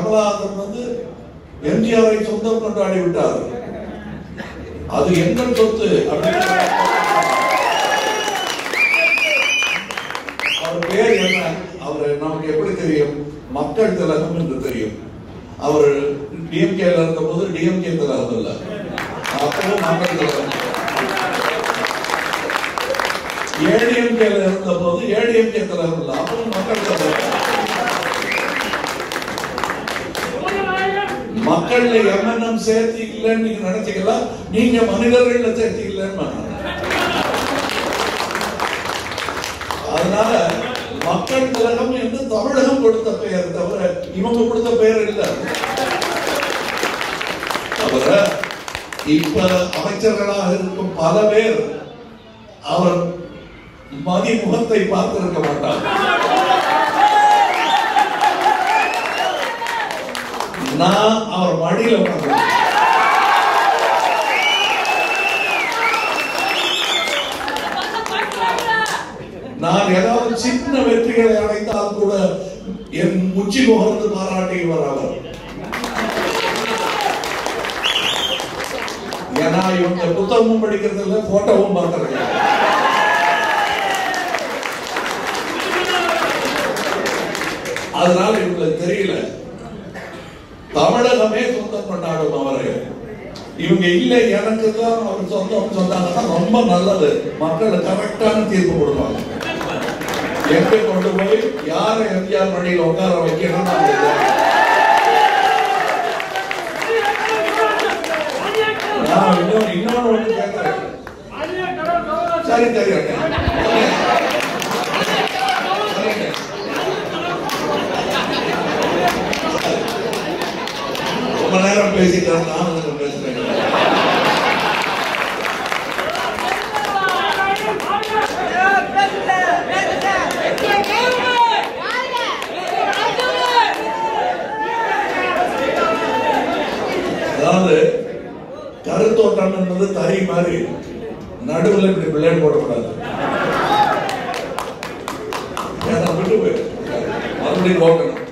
கமலஹாசன் வந்து எம்ஜிஆரை சொந்தம் கொண்டாடி விட்டார். அது எங்கள் சொத்து அப்படின்னு அவர் பேர் என்ன? அவர் நமக்கு எப்படி தெரியும்? மக்கள் திலகம் என்று தெரியும். அவர் டிஎம்கேல இருந்த போது டிஎம்கே திலகம் இல்ல, அப்பவும் மக்கள் திலகம். ஏடிஎம்கேல இருந்த போது ஏடிஎம்கே திலகம் இல்ல, அப்பவும் மக்கள் திலகம். மக்கள்ல எம்என்எம் சேர்த்து இல்லைன்னு நீங்க நினைச்சீங்களா? நீங்க மனிதர்கள சேர்த்து இல்லைன்னு. அதனால மக்கள் திலகம் என்று தமிழகம் கொடுத்த பெயர் தவிர இவங்க கொடுத்த பெயர் இல்லை. தவிர இப்ப அமைச்சர்களாக இருக்கும் பல பேர் அவர் மதிமுகத்தை பார்த்திருக்க மாட்டார். நான் அவர் மடியில பார்க்கிறேன். நான் ஏதாவது சின்ன வெற்றிகளை அடைந்தால் கூட என் உச்சி முகர்ந்து பாராட்டியவர் அவர். ஏன்னா இவங்க புத்தகமும் படிக்கிறது இல்லை, போட்டோவும் பார்க்கறது. அதனால இவங்களுக்கு தெரியல. தமிழகமே சொந்தம் கொண்டாடும் அவரை. இவங்க இல்ல எனக்கு தான் அவர் சொந்தம் சொன்னாங்கன்னா ரொம்ப நல்லது. மக்கள் கரெக்டான தீர்ப்பு கொடுப்பாங்க. எங்க கொண்டு போய் யாரை எம்ஜிஆர் மடியில் உட்கார வைக்கணும். இன்னொன்னு ஒண்ணு கேட்கிறேன். சரி சரி ரொம்ப நேரம் பேசிட்டாங்க, நானும் பேசுறேன். அதாவது கருத்தோட்டம் என்பது தறி மாதிரி நடுவில் இப்படி பிள்ளைகள் போடக்கூடாது. விட்டு போய் மறுபடியும் போக்கணும்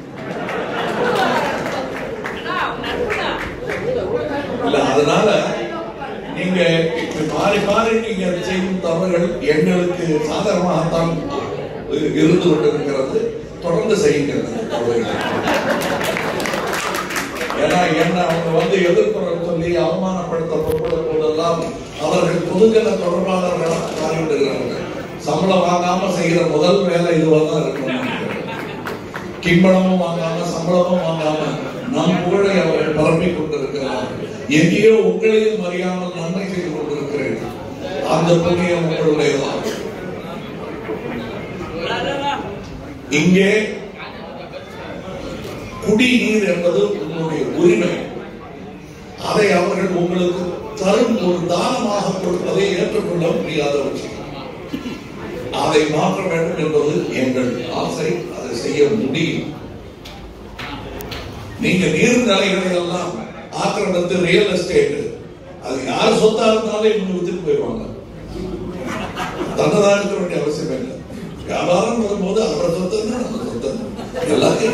இல்ல. அதனால நீங்க மாறி மாறி நீங்க செய்யும் தவறுகள் எங்களுக்கு சாதகமாகத்தான் இருந்து கொண்டிருக்கிறது. தொடர்ந்து செய்கிறது. ஏன்னா என்ன அவங்க வந்து எதிர்ப்புறம் சொல்லி அவமானப்படுத்தப்பட்ட போதெல்லாம் அவர்கள் பொதுஜன தொடர்பாளர்களாக மாறிவிடுகிறார்கள். சம்பளம் வாங்காம செய்கிற முதல் வேலை இதுவாக இருக்கணும். கிம்பளமும் வாங்காம சம்பளமும் வாங்காம நம் புகழை அவர்கள் பரப்பிக் கொண்டிருக்கிறார்கள். எங்கேயோ உங்களையும் அறியாமல் நன்மை செய்து கொண்டிருக்கிறீர்கள். அந்த புண்ணியம் உங்களுடையதான். இங்கே குடிநீர் என்பது உங்களுடைய உரிமை. அதை அவர்கள் உங்களுக்கு தரும் ஒரு தானமாக கொடுப்பதை ஏற்றுக்கொள்ள முடியாத விஷயம். அதை மாற்ற வேண்டும் என்பது எங்கள் ஆசை. அதை செய்ய முடியும். நீங்க நீர்நிலைகளை எல்லாம் ஆக்கிரமித்து ரியல் எஸ்டேட் அது யார் சொத்தா இருந்தாலும் இவங்க வித்துட்டு போயிடுவாங்க. தன்னதாக இருக்க வேண்டிய அவசியம் இல்லை. வியாபாரம் வரும்போது அவரை சொத்து நம்ம சொத்து எல்லாத்தையும்.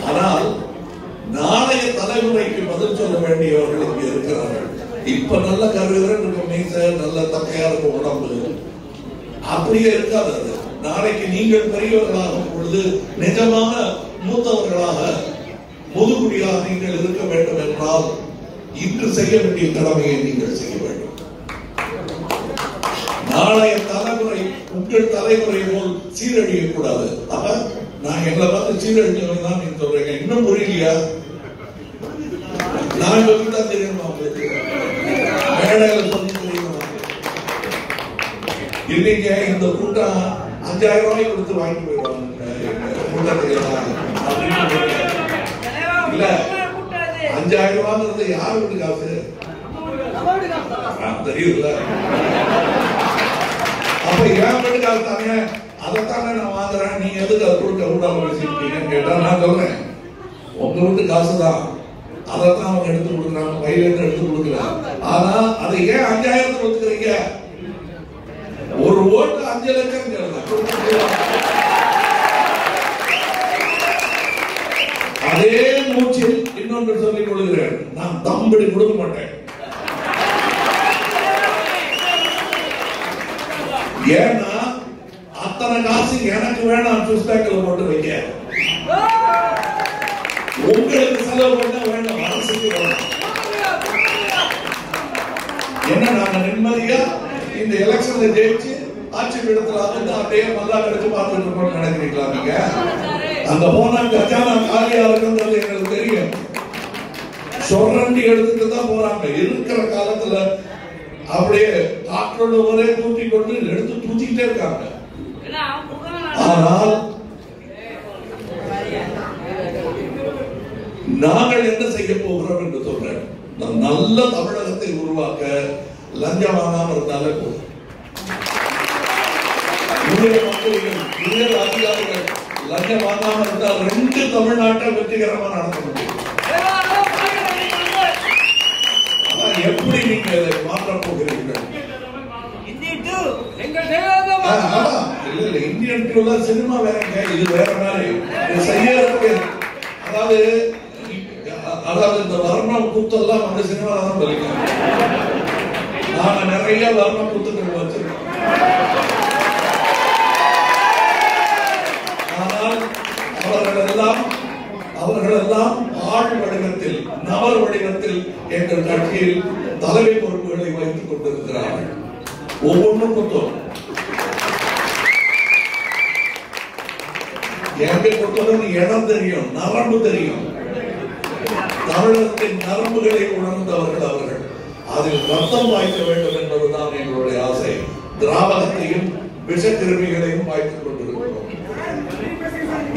ஆனால் நாளைய தலைமுறைக்கு பதில் சொல்ல வேண்டியவர்கள் இங்க இருக்கிறார்கள். இப்ப நல்ல கருவிகள் இருக்கும், மீச நல்ல தக்கையா இருக்கும் உடம்பு, அப்படியே இருக்காது. அது நாளைக்கு நீங்கள் பெரியவர்களாகும் பொழுது நிஜமான மூத்தவர்களாக முதுகுடியாக நீங்கள் இருக்க வேண்டும் என்றால் இன்று செய்ய வேண்டிய கடமையை நீங்கள் செய்ய வேண்டும். நாளைய தலைமுறை உங்கள் தலைமுறை போல் சீரழிய கூடாது. அப்ப நான் எங்களை பார்த்து சீரழிஞ்சவன் தான் நீங்க சொல்றீங்க. இன்னும் புரியலையா? நான் சொல்லிதான் தெரியணும். மேடையில சொல்லி தெரியணும். இல்லைங்க இந்த கூட்டம் 5000 ரூபாய் கொடுத்து வாங்கி போயிடுவாங்க இல்ல. 5000 ரூபாங்கிறது யார் வீட்டு காசு தெரியுதுல்ல. அப்ப என் வீட்டு காசு தாங்க, அதைத்தானே நான் வாங்குறேன். நீங்க எதுக்கு அதை கொடுக்க கூடாம பேசிருக்கீங்கன்னு கேட்டா நான் சொல்றேன், உங்க வீட்டு காசுதான், அதைத்தான் அவங்க எடுத்து கொடுக்குறாங்க, கையில இருந்து எடுத்து கொடுக்குறாங்க. ஆனா அதை ஏன் 5000 ஒத்துக்கிறீங்க? ஒரு ஓட்டு 5 லட்சம். இன்னொன்று சொல்லிக் கொள்கிறேன், நான் தம்படி கொடுக்க மாட்டேன். ஏன்னா அத்தனை காசு எனக்கு வேணாம், சுவிஸ் பேங்க்ல போட்டு வைக்க. உங்களுக்கு செலவு பண்ண வேண்டாம், அரசுக்கு வேண்டாம். என்ன நாங்க நிம்மதியா இந்த எலெக்ஷன்ல ஜெயிச்சு ஆட்சி இடத்துல வந்து அப்படியே மல்லா கடிச்சு பார்த்துட்டு இருக்கோம் நினைக்கிறீங்களா? நீங்க அங்க போனா கஜானா காலியா இருக்குன்றது எங்களுக்கு தெரியும். சொரண்டி எடுத்துட்டு தான் போறாங்க. இருக்கிற காலத்துல அப்படியே டாக்டரோட ஒரே தூக்கி கொண்டு எடுத்து தூக்கிட்டே இருக்காங்க. ஆனால் நாங்கள் என்ன செய்ய போகிறோம் என்று சொல்றேன். நல்ல தமிழகத்தை உருவாக்க லஞ்சம் வாங்காம இருந்தாலே போதும். அதிகாரிகள் லஞ்சம் வாங்காம இருந்தால் 2 தமிழ்நாட்டை வெற்றிகரமா நடத்த முடியும். எப்படி நீங்க இதை மாற்றப் போகிறீர்கள்? இந்தியன் டூல சினிமா வேறங்க, இது வேற மாதிரி செய்ய. அதாவது இந்த வர்ணம் கூத்தெல்லாம் வந்து சினிமால தான் பலிக்கும். நாங்க நிறைய வர்ண கூத்துக்கள் வச்சிருக்கோம். ஆனால் அவர்கள் எல்லாம் ஆள் வடிவத்தில், நபர் வடிவத்தில் எங்கள் கட்சியில் தலைமை பொறுப்புகளை வைத்துக் கொண்டிருக்கிறார்கள். ஒவ்வொன்றும் குத்தம். எங்க பொறுத்தவரை இடம் தெரியும், நரம்பு தெரியும். தமிழகத்தின் நரம்புகளை உணர்ந்தவர்கள் அவர்கள். அதில் ரத்தம் வாய்க்க வேண்டும் என்பதுதான் எங்களுடைய ஆசை. திராவகத்தையும் விஷக்கிருமிகளையும் வாய்த்துக் கொண்டிருக்கிறோம்.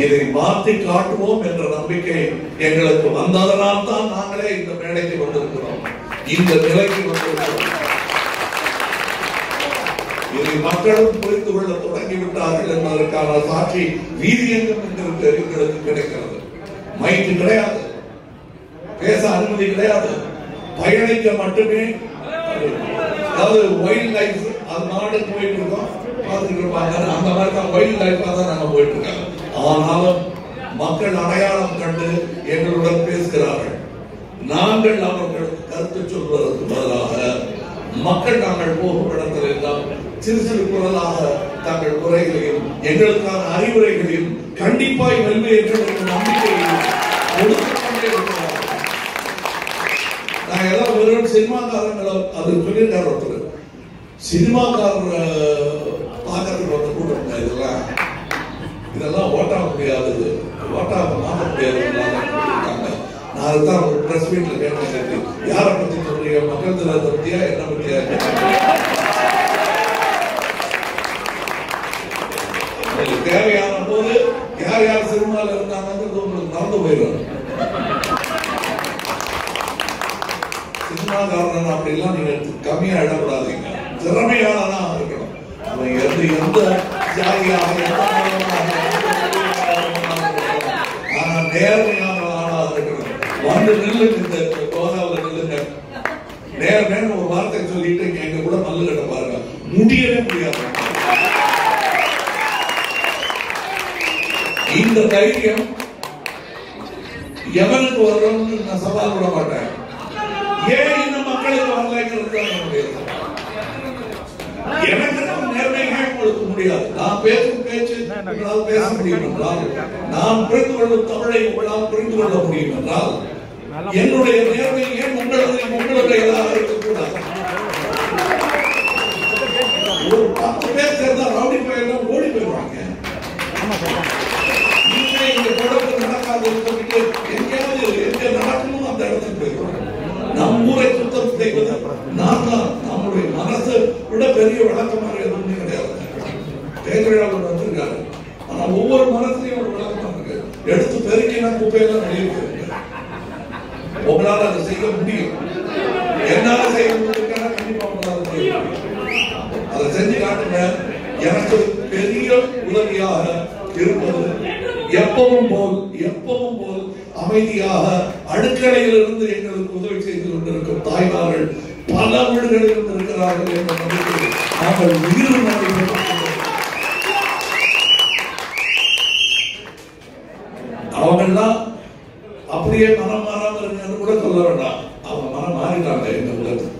இதை மாற்றி காட்டுவோம் என்ற நம்பிக்கை எங்களுக்கு வந்ததனால் தான் நாங்களே இந்த மேடைக்கு வந்திருக்கிறோம், இந்த நிலைக்கு வந்திருக்கிறோம். இதை மக்களும் புரிந்து கொள்ள தொடங்கிவிட்டார்கள் என்பதற்கான சாட்சி வீதியெங்கும் எங்களுக்கு கிடைக்கிறது. மைக்கு கிடையாது, பேச அனுமதி கிடையாது, பயணிக்க மட்டுமே. அதாவது வைல்ட் லைஃப் அது நாடு போயிட்டு இருக்கோம், பார்த்துட்டு இருப்பாங்க. அந்த மாதிரி தான் வைல்ட் லைஃபா தான் நாங்க போயிட்டு இருக்கோம். ஆனாலும் மக்கள் அடையாளம் கண்டு எங்களுடன் பேசுகிறார்கள். நாங்கள் அவர்களுக்கு கருத்து சொல்வதற்கு பதிலாக மக்கள் நாங்கள் போகும் இடத்தில் எல்லாம் சிறு சிறு குரலாக தங்கள் குறைகளையும் எங்களுக்கான அறிவுரைகளையும் கண்டிப்பாய் வெல்வே என்ற நம்பிக்கையையும் கொடுத்துக்கொண்டே இருக்கிறார்கள். நான் எல்லாம் வெறும் சினிமாக்காரங்களை அது சொல்லியிருக்காரு ஒருத்தர். சினிமாக்காரர் பார்க்கறதுக்கு வந்து கூட்டம் இதெல்லாம் ஓட்டாக முடியாது, ஓட்டாக மாற்ற முடியாது. நான் அதுதான் ஒரு பிரஸ் மீட்ல கேட்டேன், யாரை பத்தி சொல்றீங்க, மக்கள் தினத்தை பத்தியா என்ன பத்தியா? தேவையான போது யார் யார் சினிமால இருந்தாங்க உங்களுக்கு மறந்து போயிடும். சினிமாக்காரன் அப்படிலாம் நீங்க கம்மியா இடப்படாதீங்க, திறமையானதான் இருக்கணும். அவன் எந்த ஜாதியாக ஆனா நேர்மையான ஆளாக இருக்கணும். வந்து நில்லுங்க, இந்த கோதாவில் நில்லுங்க, நேர்மையான ஒரு வார்த்தை சொல்லிட்டு எங்க கூட மல்லு கட்ட பாருங்க, முடியவே முடியாது. இந்த தைரியம் எவனுக்கு வரணும்னு நான் சவால் விட மாட்டேன். ஏன் இந்த மக்களுக்கு வரலைங்கிறது எனக்கு நேர்மையாக கொடுக்க முடியாது. நான் பேசும் பேச்சு உங்களால் பேச முடியும் என்றால், நான் புரிந்து கொள்ளும் தமிழை உங்களால் புரிந்து கொள்ள முடியும் என்றால், என்னுடைய நேர்மை ஏன் உங்களுடையதாக இருக்கக்கூடாது? ஒரு 10 பேர் சேர்ந்தா ரவுடி போயெல்லாம் ஓடி போயிடுவாங்க. இங்க தொடர்பு நடக்காது சொல்லிட்டு எங்கேயாவது எங்க நடக்கணும் அந்த இடத்துக்கு போயிடுவாங்க. நம் ஊரை சுத்தம் செய்வது நான் தான். நம்முடைய மனசு விட பெரிய விளக்கமாக எதுவுமே கிடையாது. பேரழிவு வந்திருக்காரு, ஆனா ஒவ்வொரு மனசுலையும் ஒரு விளக்கமாக இருக்கு. எடுத்து பெருக்கினா குப்பையெல்லாம் வெளியே போயிருக்கு. உங்களால் அதை செய்ய முடியும். என்னால செய்ய முடியும், கண்டிப்பா உங்களால் செய்ய முடியும். அதை செஞ்சு காட்டுங்க. எனக்கு பெரிய உதவியாக இருப்பது எப்பவும் போல் அமைதியாக அடுக்கலையிலிருந்து எங்களுக்கு உதவி செய்து கொண்டிருக்கும் தாய்மார்கள் பல வீடுகளிலும் இருக்கிறார்கள் என்ற நம்பிக்கை நாங்கள் உயிர் அவங்கெல்லாம் அப்படியே மனம் மாறாமல் இருங்கன்னு கூட சொல்ல வேண்டாம். அவங்க மனம் மாறிட்டாங்க இந்த உலகத்துக்கு.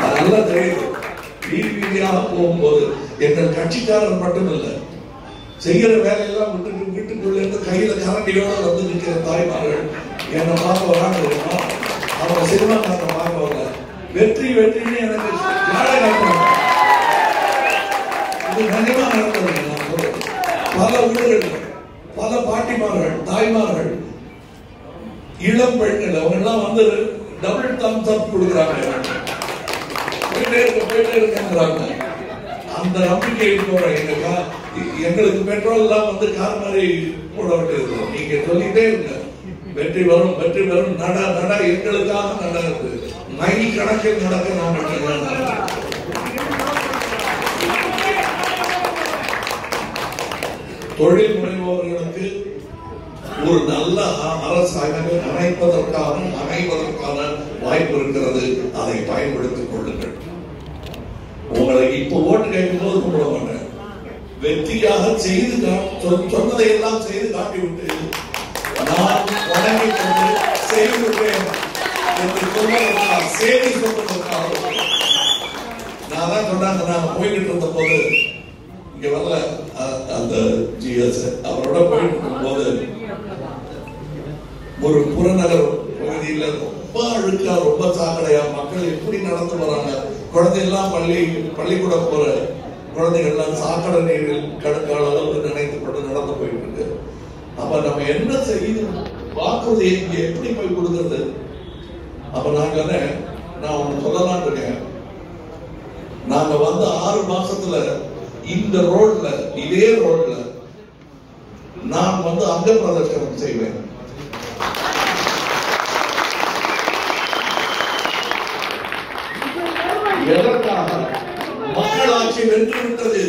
அதெல்லாம் தெரியுது. வீதி வீதியாக போகும்போது எங்கள் கட்சிக்காரர் மட்டும் இல்லை, செய்யற வேலையெல்லாம் விட்டு வீட்டுக்குள்ள இருந்து கையில கரண்டியோட வந்து நிற்கிற தாய்மார்கள் என்னை பார்க்க வராங்க. அவங்க சினிமாக்காரங்க பார்க்க வரல. வெற்றி வெற்றின்னு எனக்கு இது நிஜமா நடந்தது. நான் சொல்றேன், பல வீடுகள், பல பாட்டிமார்கள், தாய்மார்கள், இளம் பெண்கள் அவங்க எல்லாம் வந்து டபுள் தம்ஸ் அப் கொடுக்குறாங்க. போயிட்டே இருக்காங்க. அந்த நம்பிக்கை போற எங்களுக்கு பெட்ரோல் எல்லாம் வந்து கார் மாதிரி போட வேண்டியது. நீங்க சொல்லிட்டே இருங்க, வெற்றி வரும் வெற்றி வரும், நட நட எங்களுக்காக நடக்குது. மைல் கணக்கில் நடக்க நாங்கள் தொழில் முனைவோர்களுக்கு ஒரு நல்ல அரசாங்கம் அமைவதற்கான வாய்ப்பு இருக்கிறது. அதை பயன்படுத்திக் கொள்ளுங்கள். உங்களை இப்ப ஓட்டு கேட்கும் போது கூப்பிட மாட்டேன். வெற்றியாக செய்து சொன்னதை எல்லாம் செய்து காட்டிவிட்டு நான் வணங்கி கொண்டு செய்துவிட்டேன் என்று சொல்வதற்காக, செய்தி சொல்வதற்காக நான் தான் சொன்னாங்க. நான் போய்கிட்டு இருந்த போது இங்க வரல, அந்த ஜிஎஸ் அவரோட போயிட்டு இருக்கும் போது ஒரு புறநகர் பகுதியில் ரொம்ப அழுக்கா, ரொம்ப சாக்கடையா, மக்கள் எப்படி நடந்து வராங்க. குழந்தை எல்லாம் பள்ளிக்கூடம் போற குழந்தைகள் எல்லாம் சாக்கடை நீரில் கடுக்கால அளவுக்கு நினைத்துக் கொண்டு நடந்து போயிட்டு இருக்கு. அப்ப நம்ம என்ன செய்து வாக்குறுதி இங்க எப்படி போய் கொடுக்கிறது? அப்ப நான் ஒண்ணு சொல்லலாம் இருக்கேன். நாங்க வந்து 6 மாசத்துல இந்த ரோட்ல, இதே ரோட்ல நான் வந்து அங்க பிரதர்ஷனம் செய்வேன். எதற்காக? மக்களாட்சி வென்று விட்டது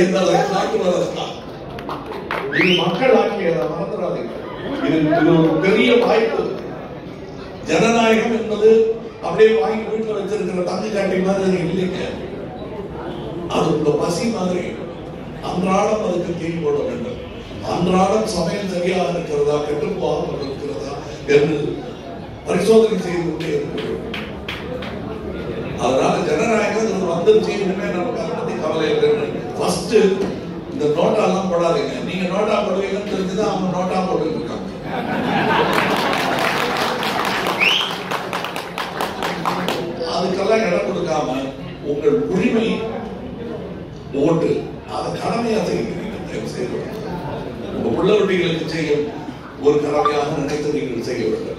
என்பதை காட்டுவதற்காக. இது மக்களாட்சி, அதை மறந்துடாதீங்க. இது ஒரு பெரிய வாய்ப்பு. ஜனநாயகம் என்பது அப்படியே வாங்கி வீட்டில் வச்சிருக்கிற தங்கி காட்டி மாதிரி இல்லைங்க. அது உங்க பசி மாதிரி. அன்றாடம் அதுக்கு தீ போட வேண்டும். அன்றாடம் சமையல் சரியாக இருக்கிறதா, கெட்டு போகாமல் இருக்கிறதா என்று பரிசோதனை செய்து கொண்டே இருக்கிறோம். அதனால ஜனநாயகம் வந்துருச்சு. இனிமே நமக்கு அதை பத்தி கவலை இல்லை. ஃபர்ஸ்ட் இந்த நோட்டா எல்லாம் போடாதீங்க. நீங்க நோட்டா போடுவீங்கன்னு தெரிஞ்சுதான் அவங்க நோட்டா போட்டு இருக்காங்க. அதுக்கெல்லாம் இடம் கொடுக்காம உங்கள் உரிமை ஓட்டு, அதை கடமையா செய்கிறீங்க. உங்க உள்ளவர்களுக்கு செய்ய ஒரு கடமையாக நினைத்து நீங்கள் செய்ய வேண்டும்.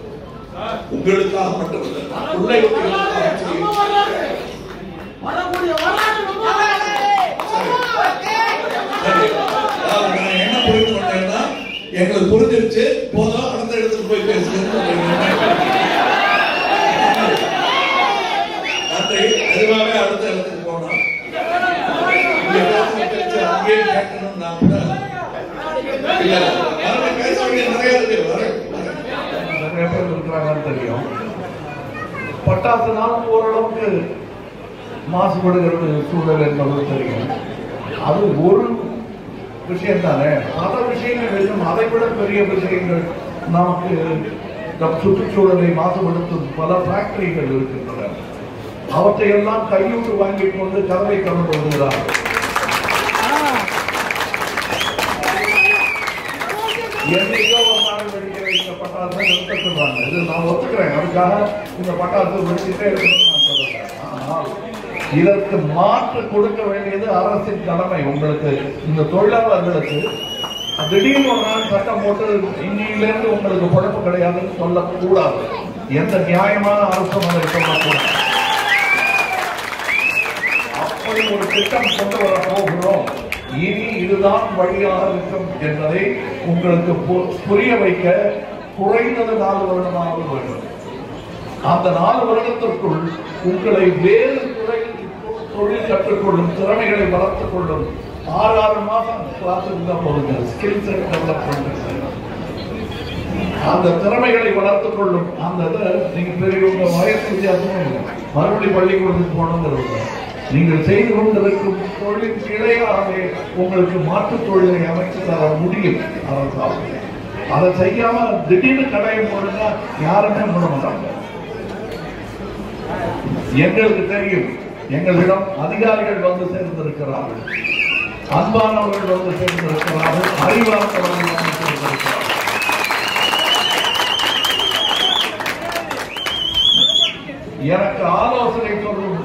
உங்களுக்காக மட்டுமல்ல, பிள்ளைகளுக்காக செய்ய. என்ன புரிந்து கொண்டேன்னா, எங்களுக்கு புரிஞ்சிருச்சு, போதும், அடுத்த இடத்துக்கு போய் பேசுங்க. அதுவாகவே அடுத்த இடத்துக்கு போனோம். அங்கேயே கேட்கணும். நான் கூட நிறைய பேர் இருக்கிறாங்கன்னு தெரியும். பட்டாசுனால் ஓரளவுக்கு மாசுபடுகிறது சூழல் என்பது தெரியும். அது ஒரு விஷயம் தானே. பல விஷயங்கள் இருக்கும். அதை விட பெரிய விஷயங்கள் நமக்கு சுற்றுச்சூழலை மாசுபடுத்தும் பல ஃபேக்டரிகள் இருக்கின்றன. அவற்றையெல்லாம் கையூட்டு வாங்கிக் கொண்டு கதவை கொண்டு வருகிறார்கள். என்னைக்கோ ஒரு நாள் வெடிக்க வைத்த பட்டாசை நிறுத்த சொல்றாங்க. இது நான் ஒத்துக்கிறேன். அதுக்காக இந்த பட்டாசு வெடிச்சுட்டே இருக்கணும்னு நான் சொல்றேன். ஆனால் இதற்கு மாற்று கொடுக்க வேண்டியது அரசின் கடமை. உங்களுக்கு இந்த தொழிலாளர்களுக்கு திடீர்னு ஒரு நாள் சட்டம் போட்டு இன்னிலிருந்து உங்களுக்கு பொழப்பு கிடையாதுன்னு சொல்லக்கூடாது. எந்த நியாயமான அரசும் அதை சொல்லக்கூடாது. அப்படி ஒரு திட்டம் கொண்டு வர போகிறோம். இனி இதுதான் வழியாக இருக்கும் என்பதை உங்களுக்கு புரிய வைக்க குறைந்தது 4 வருடமாவது வேண்டும். அந்த 4 வருடத்திற்குள் உங்களை வேறு தொழில் கற்றுக்கொள்ளும், திறமைகளை வளர்த்துக் கொள்ளும் 6 மாசம் கிளாஸ் இருந்தா போதுங்க. ஸ்கில்ஸ் டெவலப்மெண்ட், அந்த திறமைகளை வளர்த்துக் கொள்ளும். அந்த நீங்க பெரியவங்க வயசு வித்தியாசமும் இல்லை. மறுபடியும் பள்ளிக்கூடத்துக்கு போகணுங்கிறது நீங்கள் செய்து கொண்டிருக்கும் தொழில் கிளையாகவே உங்களுக்கு மாற்றுத் தொழிலை அமைத்து தர முடியும் அரசாங்கம். அதை செய்யாம திடீர்னு கடையை போடுங்க யாருமே மூட மாட்டாங்க. எங்களுக்கு தெரியும், எங்களிடம் அதிகாரிகள் வந்து சேர்ந்திருக்கிறார்கள், அன்பானவர்கள் வந்து சேர்ந்திருக்கிறார்கள், அறிவார்ந்தவர்கள் வந்து சேர்ந்திருக்கிறார்கள். எனக்கு ஆலோசனை சொல்லும்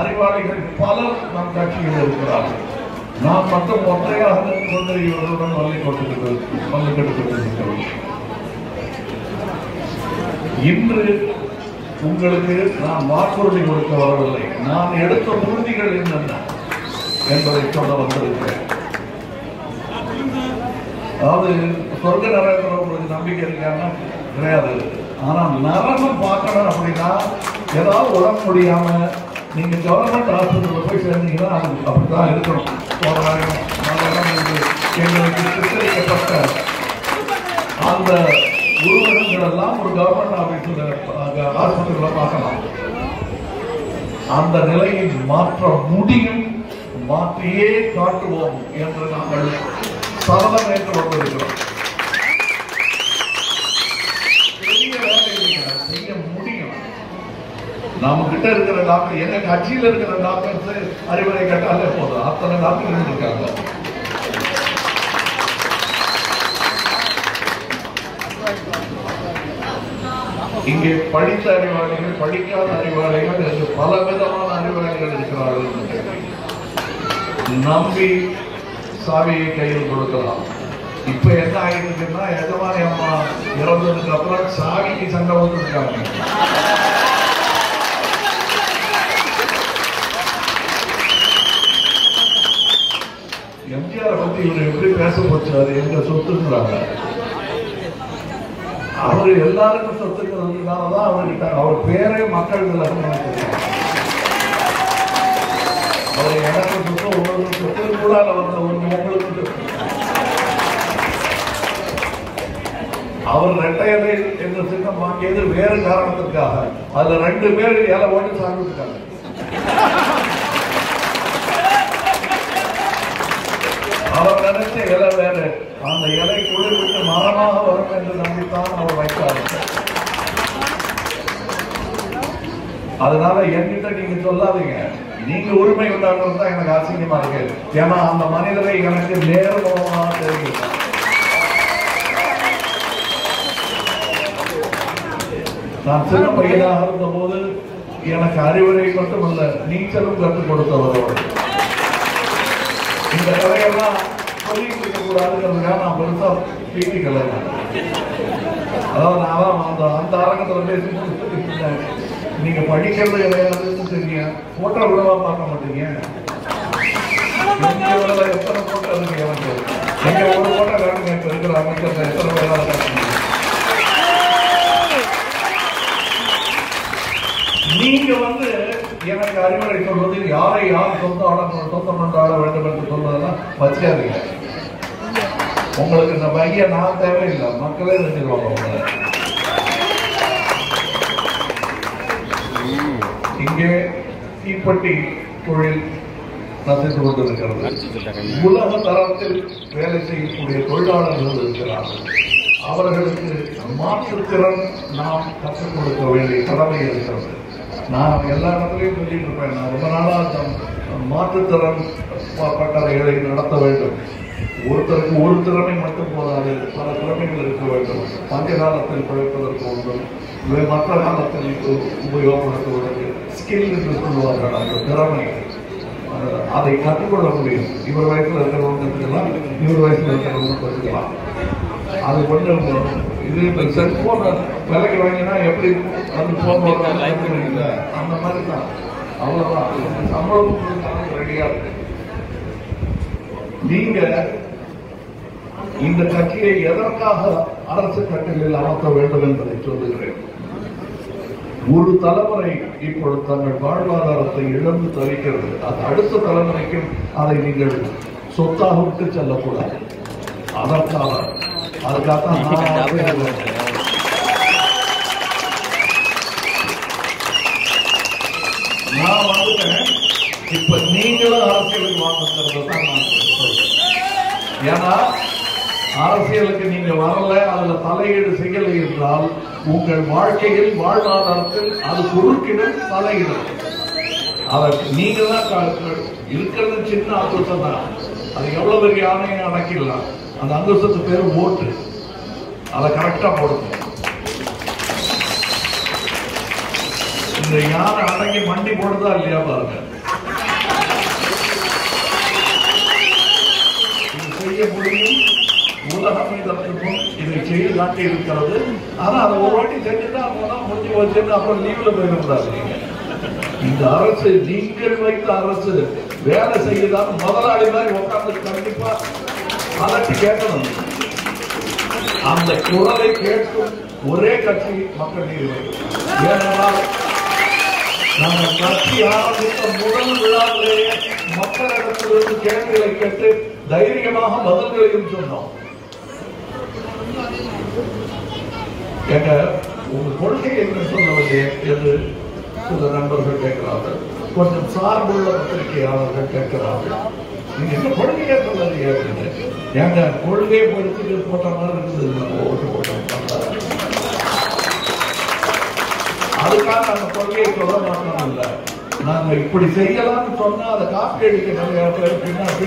அறிவாளிகள் பலர் நம் கட்சியில் இருக்கிறார்கள். நான் மட்டும் ஒற்றையாக நின்று கொண்டு இவர்களுடன் பள்ளி கட்டுக்கொண்டிருக்கிறோம். இன்று உங்களுக்கு நான் வாக்குறுதி கொடுக்க வரவில்லை, நான் எடுத்த உறுதிகள் என்னென்ன என்பதை சொல்ல வந்திருக்கிறேன். அதாவது சொர்க்க நரகத்தில் உங்களுக்கு நம்பிக்கை இருக்கான்னா கிடையாது. ஆனா நரகம் பார்க்கணும் அப்படின்னா ஏதாவது உடம்பு முடியாம நீங்க கவர்மெண்ட் ஹாஸ்பிட்டல் போய் சேர்ந்தீங்கன்னா அப்படித்தான் இருக்கணும். எங்களுக்கு சித்தரிக்கப்பட்ட அந்த உருவகங்கள் எல்லாம் ஒரு கவர்மெண்ட் ஆபீஸ்ல ஹாஸ்பிட்டல்ல பார்க்கலாம். அந்த நிலையை மாற்ற முடியும், மாற்றியே காட்டுவோம் என்று நாங்கள் சபதம் ஏற்று வந்திருக்கிறோம். செய்ய முடியும். நம்ம கிட்ட இருக்கிற டாக்டர், எங்க கட்சியில் இருக்கிற டாக்டர்ஸ் அறிவுரை கேட்டாலே போதும், அத்தனை டாக்டர் இருக்காங்க. இங்கே படித்த அறிவாளிகள், படிக்காத அறிவாளிகள் என்று பல விதமான அறிவாளிகள் இருக்கிறார்கள். நம்பி சாவியை கையில் கொடுக்கலாம். இப்ப என்ன ஆகிருக்குன்னா, எஜமானி அம்மா இறந்ததுக்கு அப்புறம் சாவிக்கு சண்டை வந்துருக்காங்க. எம்ஜிஆர் பத்தி இவர் எப்படி பேச போச்சாரு, எங்க சொத்துக்கிறாங்க. அவரு எல்லாருக்கும் சொத்துக்கிறதுனாலதான் அவர்கிட்ட அவர் பேரே மக்கள் அவர் எனக்கு சொத்து உங்களுக்கு சொத்து கூட வந்த உங்களுக்கு அவர் ரெட்டையலை என்ற சின்னம் வாங்கியது வேறு காரணத்திற்காக. அதுல 2 பேர் இலை ஓட்டு சாப்பிட்டுருக்காங்க. அவர் நினைச்ச இலை வேறு, அந்த இலை குளிர்விட்டு மரமாக வரும் என்று நம்பித்தான் அவர் வைத்தார். அதனால என்கிட்ட நீங்க சொல்லாதீங்க, நீங்க உரிமை உண்டாடுறது தான் எனக்கு அசிங்கமா இருக்கு. ஏன்னா அந்த மனிதரை எனக்கு நேர்முகமாக தெரியும். நான் சின்ன பையனாக இருந்த போது எனக்கு அறிவுரை மட்டுமல்ல, நீச்சலும் கற்றுக் கொடுத்தவரோடு. இந்த கதையெல்லாம் சொல்லிட்டு இருக்கக்கூடாதுங்கிறதுக்காக நான் பெருசா பீட்டிக்கல. அதாவது நான் அந்த அரங்கத்தில் பேசி நீங்க படிக்கிறது கிடையாதுன்னு தெரியுங்க, போட்டோ விடவா பார்க்க மாட்டீங்க. எத்தனை போட்டோ இருக்கு எனக்கு, நீங்க ஒரு போட்டோ காட்டுங்க. இப்ப இருக்கிற அமைச்சர் எத்தனை பேராக காட்டுங்க. நீங்க வந்து எனக்கு அறிவுரை சொல்வது யாரை யார் சொந்தம் கொண்டாட வேண்டும் என்று சொல்வதெல்லாம் வச்சாதீங்க. உங்களுக்கு இந்த பைய நான் தேவையில்லை, மக்களே செஞ்சிருவாங்க உங்களை. இங்கே தீப்பெட்டி தொழில் நசித்து கொண்டிருக்கிறது. உலக தரத்தில் வேலை செய்யக்கூடிய தொழிலாளர்கள் இருக்கிறார்கள். அவர்களுக்கு மாற்றுத்திறன் நாம் கற்றுக் கொடுக்க வேண்டிய கடமை இருக்கிறது. நான் எல்லா இடத்துலையும் சொல்லிட்டு இருப்பேன், நான் ரொம்ப நாளாக மாற்றுத்திறன் பட்டறைகளை நடத்த வேண்டும். ஒருத்தருக்கு ஒரு திறமை மட்டும் போதாது, பல திறமைகள் இருக்க வேண்டும். பஞ்ச காலத்தில் பிழைப்பதற்கு ஒன்று, மற்ற காலத்தில் உபயோகப்படுத்துவதற்கு ஸ்கில் என்று சொல்லுவார்கள். அந்த திறமை அதை கற்றுக்கொள்ள முடியும். இவர் வயசுல இருக்கிறவங்களுக்கெல்லாம் இவர் வயசுல இருக்கிறவங்க கற்றுக்கலாம். அது கொஞ்சம் இது செல்போன் விலைக்கு வாங்கினா எப்படி அது போன் இல்லை, அந்த மாதிரி தான். அவ்வளவுதான். சம்பளம் ரெடியா இருக்கு. நீங்க இந்த கட்சியை எதற்காக அரசு கட்டளையில் அமர்த்த வேண்டும் என்பதை சொல்லுகிறேன். ஒரு தலைமுறை இப்பொழுது தங்கள் வாழ்வாதாரத்தை இழந்து தவிக்கிறது. அது அடுத்த தலைமுறைக்கும் அதை நீங்கள் சொத்தாக விட்டு செல்லக்கூடாது. அதுக்காகத்தான் நான் வந்துட்டேன். இப்ப நீங்களும் அரசியலுக்கு வாங்க தான் நான் சொல்றேன். ஏன்னா அரசியலுக்கு நீங்க வரல, அதுல தலையீடு செய்யலை என்றால் உங்கள் வாழ்க்கையில் வாழ்வாதாரத்தில் அது குறுக்கிடும் தலையிடும். அதற்கு நீங்க தான் இருக்கிறது சின்ன அந்தஸ்தம் தான். அது எவ்வளவு பெரிய ஆணையை அடக்கிடலாம். அந்த அந்தஸ்துக்கு பேரு ஓட்டு. அதை கரெக்டா போடுங்க. இந்த யாரை அடங்கி மண்டி போடுதா இல்லையா பாருங்க. இது செய்ய முடியும். உலகம் இதற்கு இதை செய்து காட்டி இருக்கிறது. ஆனா அதை ஒரு வாட்டி செஞ்சுட்டா முடிஞ்சு வச்சுட்டு அப்புறம் லீவ்ல போயிருந்தாரு. இந்த அரசு நீங்கள் வைத்த அரசு வேலை செய்யதான் முதலாளி மாதிரி உட்கார்ந்து கண்டிப்பா அதற்கு கேட்கணும். அந்த குரலை கேட்கும் ஒரே கட்சி மக்கள் நீதி மய்யம். ஏனென்றால் நாங்கள் கட்சி ஆரம்பித்த முதல் விழாவிலேயே மக்களிடத்திலிருந்து கேள்விகளை கேட்டு தைரியமாக பதில்களையும் சொன்னோம். எங்க உங்க கொள்கை என்று சொல்லவில்லை என்று சில நண்பர்கள் கேட்கிறார்கள். கொஞ்சம் சார்புள்ள பத்திரிகையாளர்கள் கேட்கிறார்கள். நீங்க என்ன கொள்கையா சொல்லலையே அப்படின்னு. எங்க கொள்கையை படிச்சுட்டு போட்ட மாதிரி இருக்குது. ஓட்டு போட்டோம். அதுக்காக அந்த கொள்கையை சொல்ல மாட்டோம் இல்ல. நாங்க இப்படி செய்யலாம்னு சொன்னா அதை காப்பி அடிக்க நிறைய பேர் பின்னாடி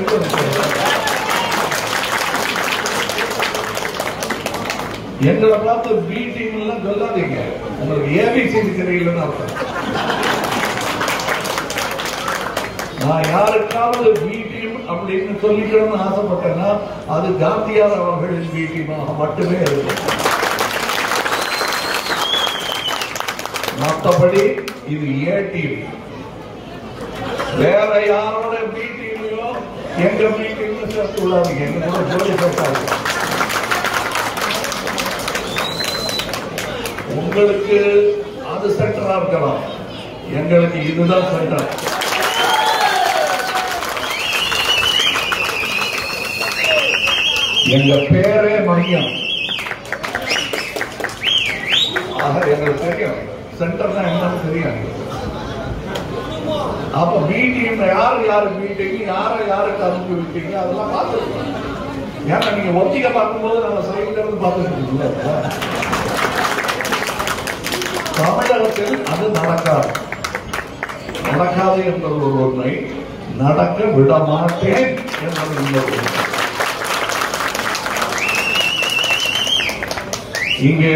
எங்களை பார்த்து பி டீம் எல்லாம் சொல்லாதீங்க. உங்களுக்கு ஏபிசி தெரியலன்னு அர்த்தம். நான் யாருக்காவது பி டீம் அப்படின்னு சொல்லிக்கணும்னு ஆசைப்பட்டேன்னா அது காந்தியார் அவர்களின் பி டீமாக மட்டுமே இருக்கும். மற்றபடி இது ஏ டீம். வேற யாரோட பி டீமையோ எங்க பி டீம் சேர்த்து விடாதீங்க. எங்க கூட ஜோடி சேர்த்தாங்க. உங்களுக்கு அது சென்டரா இருக்கலாம். எங்களுக்கு இதுதான் சென்டர். எங்க பேரே மையம். ஆக எங்களுக்கு தெரியும் சென்டர் தான் என்னன்னு தெரியும். அப்ப மீட்டிங் யாரு மீட்டிங் யாருக்கு அனுப்பி விட்டீங்க அதெல்லாம் பார்த்துருக்கோம். ஏன்னா நீங்க ஒத்திகை பார்க்கும்போது நம்ம சைட்ல இருந்து பார்த்துருக்கீங்க. தமிழகத்தில் அது நடக்காது என்பது ஒரு உண்மை. நடக்க விட மாட்டேன் என்பது இன்னொரு. இங்கே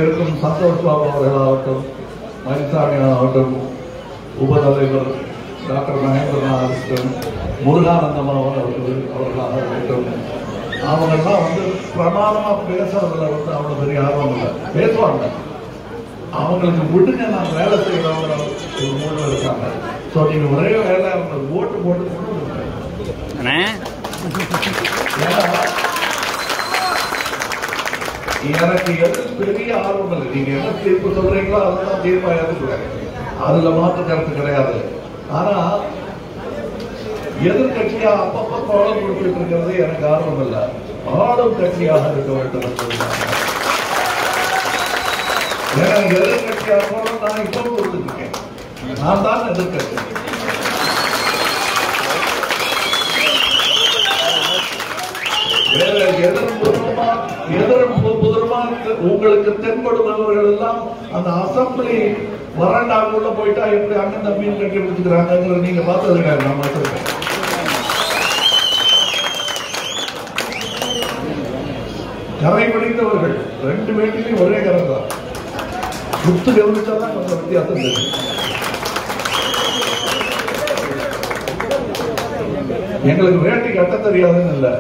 இருக்கும் சந்தோஷ் பாபு அவர்களாகட்டும், மரிசாமி ஆகட்டும், உபதலைவர் டாக்டர் மகேந்திரநாத், முருகானந்தம் அவர்களாகட்டும், அவங்கெல்லாம் பிரமாணமா பேசுறதுல அவ்வளவு பெரிய ஆர்வம் இல்லை. பேசுவாங்க. அவங்களுக்கு விடுங்க, நான் வேலை செய்யறவங்க ஒரு மூணு இருக்காங்க. ஸோ நீங்க ஒரே வேலை அவங்களுக்கு ஓட்டு போட்டு கொண்டு எனக்கு எது பெரிய ஆர்வம் இல்லை. நீங்க என்ன தீர்ப்பு சொல்றீங்களோ அதெல்லாம் தீர்ப்பா ஏற்றுக்கிறேன். அதுல மாற்று கருத்து கிடையாது. ஆனா எதிர்கட்சியா அப்பப்ப தோழம் கொடுத்துட்டு இருக்கிறது எனக்கு ஆர்வம் இல்லை. ஆளும் கட்சியாக இருக்க வேண்டும். எதிர்கட்சியாக போல நான் இப்ப கொடுத்துருக்கேன். நான் தான் எதிர்கட்சி. உங்களுக்கு தென்படுபவர்கள் எல்லாம் அந்த அசம்பிளி வராண்டாக்குள்ள போயிட்டா எப்படி அண்ணன் தம்பின்னு கட்டி பிடிச்சுக்கிறாங்க நீங்க பார்த்தது நான் பார்த்திருக்கேன். கரை பிடித்தவர்கள் ரெண்டு பேட்டிலையும் ஒரே கரை தான். குத்து கவனிச்சாதான் கொஞ்சம் வித்தியாசம் தெரியும். எங்களுக்கு வேட்டி கட்ட தெரியாதுன்னு இல்லை,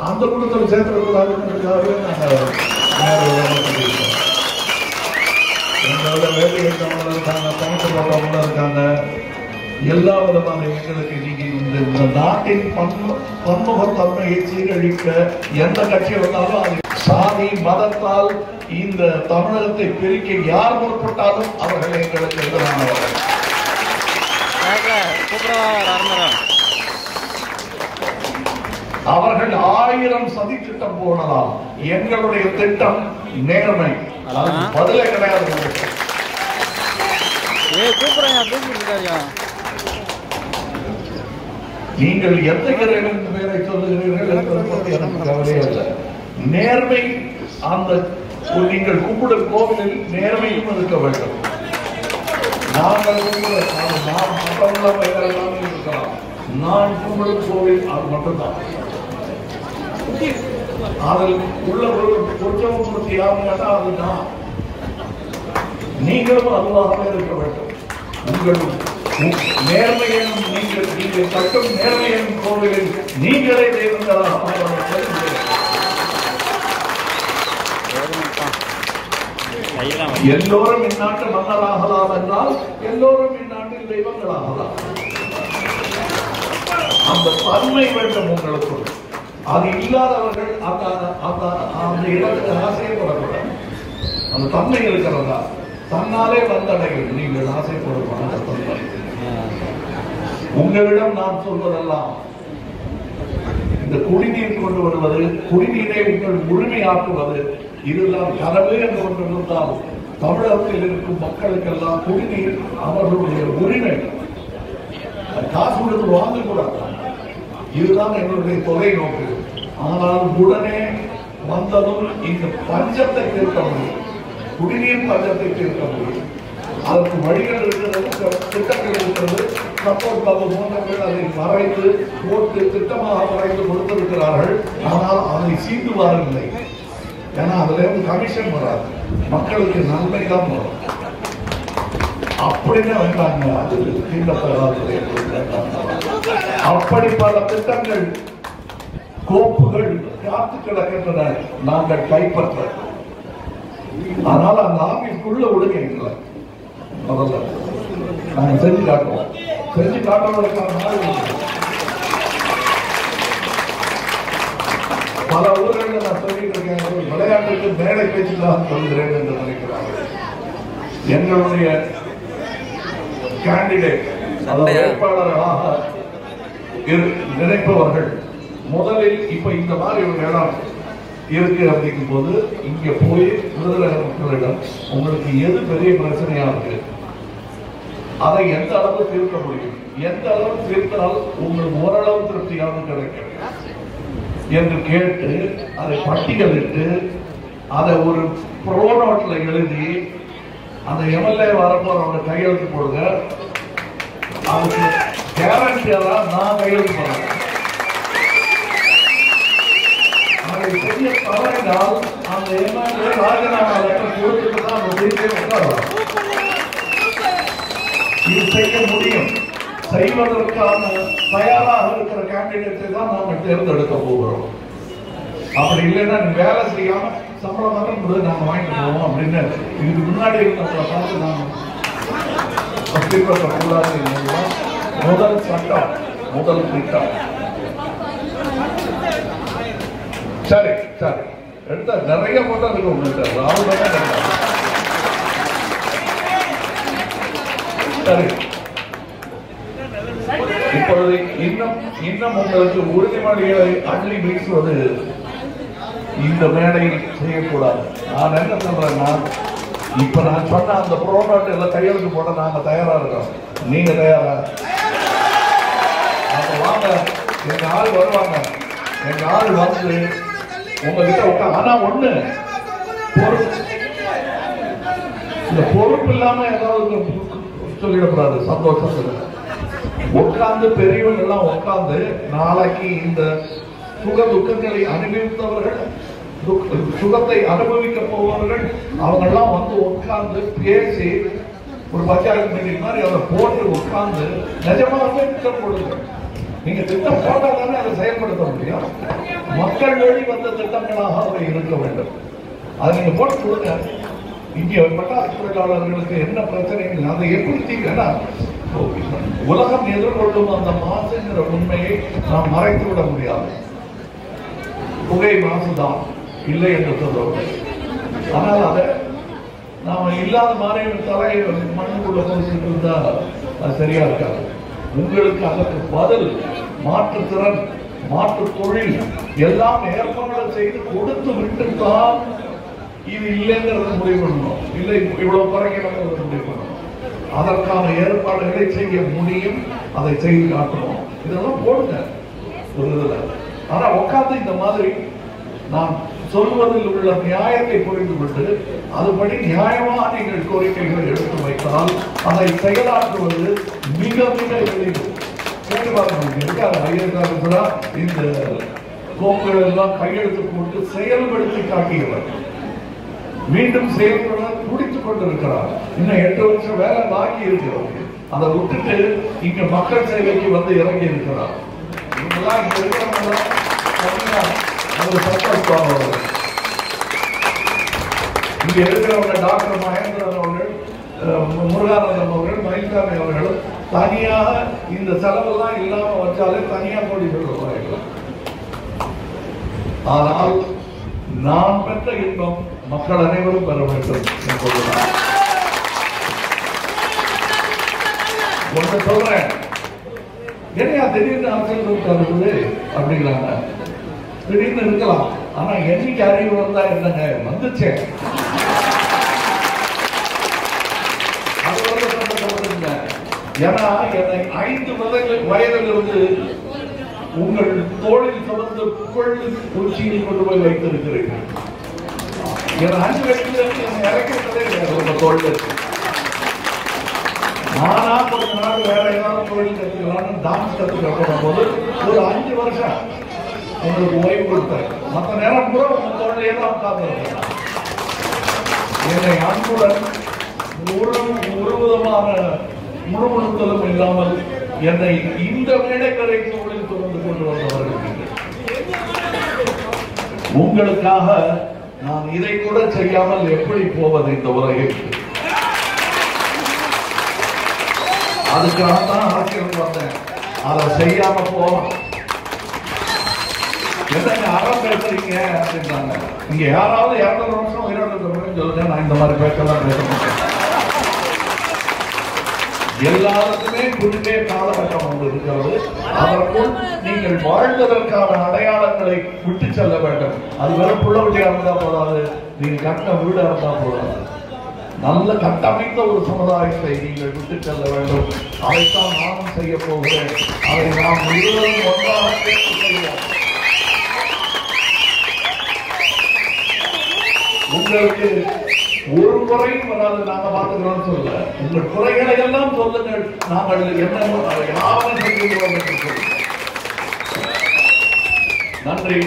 அந்த குடும்பத்தில் சேர்த்துக்கூடாதுன்றதுக்காகவே நாங்கள் எங்களோட வேட்டி கட்டவங்களும் இருக்காங்க, பணத்து போட்டவங்களும் இருக்காங்க. எல்லா விதமான எங்களுக்கு நீங்க இந்த நாட்டின் பன்முகத்தன்மையை சீரழிக்க எந்த கட்சி வந்தாலும் அது சாதி மதத்தால் இந்த தமிழகத்தை பிரிக்க யார் முற்பட்டாலும் அவர்கள் எங்களுக்கு எதிரானவர்கள். அவர்கள் 1000 சதி திட்டம் போடலாம். எங்களுடைய திட்டம் நேர்மை. பதிலே கிடையாது. நீங்கள் எந்த இறைவன் பெயரை சொல்லுகிறீர்கள் என்பதை பத்தி எனக்கு கவலையே இல்லை. நேர்மை, அந்த நீங்கள் கும்பிடும் கோவிலில் நேர்மையும் இருக்க வேண்டும். நாங்கள் மற்றவங்கள இருக்கலாம், நான் கும்பிடும் கோவில் அது மட்டும்தான். அதில் உள்ள கொஞ்சம் யாருன்னா அதுதான். நீங்களும் அதுவாக இருக்க வேண்டும். உங்கள் நேர்மையும் நீங்கள் கட்டும் நேர்மையின் கோவிலில் நீங்களே தெய்வங்களாக எல்லோரும் இந்நாட்டு மன்னராகலாம் என்றால் எல்லோரும் இந்நாட்டில் தெய்வங்களாகலாம். அந்த தன்மை வேண்டும் உங்களுக்கு. அது இல்லாதவர்கள் அந்த இடத்துக்கு ஆசைப்படக்கூடாது. அந்த தன்மை இருக்கிறதா தன்னாலே வந்தடையும். நீங்கள் ஆசைப்படுவாங்க தன்மை. உங்களிடம் நான் சொல்வதெல்லாம் இந்த குடிநீர் கொண்டு வருவது, குடிநீரை உங்கள் உரிமையாக்குவது, இதெல்லாம் கனவு என்று ஒன்று இருந்தால் தமிழகத்தில் இருக்கும் மக்களுக்கெல்லாம் குடிநீர் அவர்களுடைய உரிமை. காசு கொடுத்து வாங்கக்கூடாது. இதுதான் எங்களுடைய தொலை நோக்கு. ஆனால் உடனே வந்ததும் இந்த பஞ்சத்தை தீர்க்க முடியும், குடிநீர் பஞ்சத்தை தீர்க்க முடியும். அதற்கு வழிகள் இருக்கிறது, திட்டங்கள் இருக்கிறது. சப்போர்ட் பாபு போன்றவர்கள் அதை மறைத்து போட்டு திட்டமாக மறைத்து கொடுத்திருக்கிறார்கள். ஆனால் அதை சீண்டுவாரில்லை. ஏன்னா அதுல இருந்து கமிஷன் வராது, மக்களுக்கு நன்மை தான் வரும். அப்படின்னு வேண்டாங்க, அது தீண்டப்படாது. அப்படி பல திட்டங்கள் கோப்புகள் காத்து கிடக்கின்றன நாங்கள் கைப்பற்ற. ஆனால் அந்த ஆபீஸ்க்குள்ள விடுங்க. முதல்ல நாங்க செஞ்சு காட்டுவோம். செஞ்சு காட்டுவதற்கான நாள் பல ஊர்களில் நான் சொல்லிட்டு இருக்கேன். விளையாட்டுக்கு மேடை பேச்சுக்காக சொல்கிறேன் என்று நினைக்கிறார்கள். எங்களுடைய கேண்டிடேட் வேட்பாளர்களாக நினைப்பவர்கள் முதலில் இப்ப இந்த மாதிரி ஒரு இடம் இருக்கு அப்படிங்கும் போது இங்க போய் விருதுநகர் மக்களிடம் உங்களுக்கு எது பெரிய பிரச்சனையா இருக்கு, அதை எந்த அளவு தீர்க்க முடியும், எந்த அளவு தீர்த்தால் உங்களுக்கு ஓரளவு திருப்தியாக கிடைக்கும் என்று கேட்டு அதை பட்டியலிட்டு அதை ஒரு ப்ரோ நோட்ல எழுதி அந்த எம்எல்ஏ வரப்போறவங்க கையெழுத்து போடுங்க. அதுக்கு கேரண்டியா நான் கையெழுத்து போடுறேன். அதை செய்ய தவறினால் அந்த எம்எல்ஏ ராஜினாமா லெட்டர் கொடுத்துட்டு தான் அந்த செய்தியை உட்காரலாம். இது செய்ய முடியும். செய்வதற்கான தயாராக இருக்கிற கேண்டிடேட்டை தான் நாம தேர்ந்தெடுக்க போகிறோம். அப்படி இல்லைன்னா வேலை செய்யாம சம்பளம் மட்டும் நாங்க வாங்கிட்டு போவோம் அப்படின்னு இதுக்கு முன்னாடி இருந்தவங்களை பார்த்து நாம பின்பற்றக்கூடாது. முதல் சட்டம், முதல் திட்டம். சரி சரி, எடுத்த நிறைய போட்டோ இருக்கு உங்கள்கிட்ட. சரி, இப்பொழுது இன்னும் உங்களுக்கு உறுதிமொழிகளை அள்ளி வீசுவது இந்த மேடையில் செய்யக்கூடாது. நான் என்ன சொல்றேன்னா, இப்ப நான் சொன்ன அந்த ப்ரோனோட் எல்லாம் கையெழுத்து போட நாங்க தயாரா இருக்கோம். நீங்க தயாரா? அப்ப வாங்க, எங்க ஆள் வருவாங்க. எங்க ஆள் வந்து உங்ககிட்ட உட்காந்து, ஆனா ஒண்ணு இந்த பொறுப்பு இல்லாம ஏதாவது சொல்லிடக்கூடாது. சந்தோஷத்துல உட்கார்ந்து பெரியவங்க எல்லாம் உட்கார்ந்து நாளைக்கு இந்த சுக துக்கங்களை அனுபவித்தவர்கள், சுகத்தை அனுபவிக்க போபவர்கள் அவங்க எல்லாம் வந்து உட்கார்ந்து பேசி ஒரு பஞ்சாயத்து மீட்டிங் மாதிரி அதை போட்டு உட்கார்ந்து நிஜமாகவே திட்டம் கொடுங்க. நீங்க திட்டம் போட்டா தானே அதை செயல்படுத்த முடியும். மக்கள் வேண்டி வந்த திட்டங்களாக அவை இருக்க வேண்டும். அதை நீங்க போட்டு கொடுங்க. இங்கே பட்டாசு தொழிலாளர்களுக்கு என்ன பிரச்சனை, அதை எப்படி தீர்க்க? உலகம் எதிர்கொள்ளும் அந்த மாசுங்கிற உண்மையை நாம் மறைத்து விட முடியாது. புகை மாசுதான் இல்லை என்று சொல்றோம். ஆனால் அதை நாம இல்லாத மாதிரி தலை மண்ணுக்குள்ள போச்சுட்டு இருந்தா அது சரியா இருக்காது. உங்களுக்கு அதற்கு பதில் மாற்றுத்திறன், மாற்று தொழில் எல்லாம் ஏற்பாடு செய்து கொடுத்து விட்டுத்தான் இது இல்லைங்கிறது முடிவு பண்ணணும். இல்லை இவ்வளவு குறைக்கணும் முடிவு பண்ணணும். அதற்கான ஏற்பாடுகளை செய்ய முடியும். அதை செய்து காட்டணும். இதெல்லாம் போடுங்க ஒரு இதுல. ஆனா உட்கார்ந்து இந்த மாதிரி நான் சொல்வதில் உள்ள நியாயத்தை புரிந்து கொண்டு அதுபடி நியாயமா நீங்கள் கோரிக்கைகளை எடுத்து வைத்தால் அதை செயலாற்றுவது மிக மிக எளிது. இந்த கோப்புகள் எல்லாம் கையெழுத்து போட்டு செயல்படுத்தி காட்டுகிறார். மீண்டும் செயல்பட துடித்துக் கொண்டிருக்கிறார். இன்னும் 8 வருஷம் வேலை பாக்கி இருக்கிறது. அதை விட்டுட்டு இங்க மக்கள் சேவைக்கு வந்து இறங்கி இருக்கிறார். இவங்கெல்லாம் இங்க இருக்கிறவங்க இங்க இருக்கிறவங்க டாக்டர் மகேந்திரன் அவர்கள், முருகானந்தம் அவர்கள், மயில்சாமி அவர்கள் தனியாக இந்த செலவெல்லாம் இல்லாம வச்சாலே தனியா கோடி சொல்லுவார்கள். ஆனால் நான் பெற்ற இன்பம் மக்கள் அனைவரும் பெற வேண்டும் என்பதுதான். ஒன்று சொல்றேன், என்னையா திடீர்னு அரசியல் இருக்காது அப்படிங்கிறாங்க. திடீர்னு இருக்கலாம், ஆனா என்னைக்கு அறிவு வந்தா என்னங்க வந்துச்சே. ஏன்னா என்னை 5 வயதிலிருந்து உங்கள் தோளில் தொடர்ந்து புகழ் உச்சியில் கொண்டு போய் வைத்திருக்கிறீர்கள். என் 5 வயதிலிருந்து என்னை இறக்கிறதே கிடையாது உங்க தோல்ல. நானா கொஞ்ச நாள் வேற ஏதாவது தொழில் கற்றுக்கலாம்னு டான்ஸ் கற்றுக்க போது ஒரு 5 வருஷம் உங்களுக்கு ஓய்வு கொடுத்தாரு. மற்ற நேரம் கூட உங்க தோல்லையே தான் உட்கார்ந்து என்னை அன்புடன் ஒரு விதமான முழுமுழுத்தலும் இல்லாமல் என்னை இந்த மேடைக்கரை தொழில் தொடர்ந்து கொண்டு வந்தவர்கள். உங்களுக்காக நான் இதை கூட செய்யாமல் எப்படி போவது இந்த உலகில்? அதுக்காக தான் அரசியலுக்கு வந்தேன். அதை செய்யாம போலாம். என்னங்க அறம் பேசுறீங்க அப்படின்றாங்க. இங்க யாராவது 200 வருஷம் உயிரோடு சொல்லுங்க, நான் இந்த மாதிரி பேசலாம் பேச மாட்டேன். எல்லாருக்குமே குறுக்கே காலகட்டம் ஒன்று இருக்கிறது. அதற்குள் நீங்கள் வாழ்ந்ததற்கான அடையாளங்களை விட்டு செல்ல வேண்டும். அது வெறும் புள்ள வீட்டியா இருந்தா போதாது, நீங்க கட்ட வீடா இருந்தா போதாது. நல்ல கட்டமைத்த ஒரு சமுதாயத்தை நீங்கள் விட்டு செல்ல வேண்டும். அதைத்தான் நானும் செய்ய போகிறேன். அதை நாம் இருவரும் ஒன்றாக செய்வோம். உங்களுக்கு ஒரு குறையும் வராது. நாங்க பார்த்துக்கிறோம் சொல்ல, உங்கள் குறைகளை எல்லாம் சொல்லுங்கள். நாங்கள் என்ன யாரும் செய்கிறோம் என்று சொல்லுங்கள். நன்றி.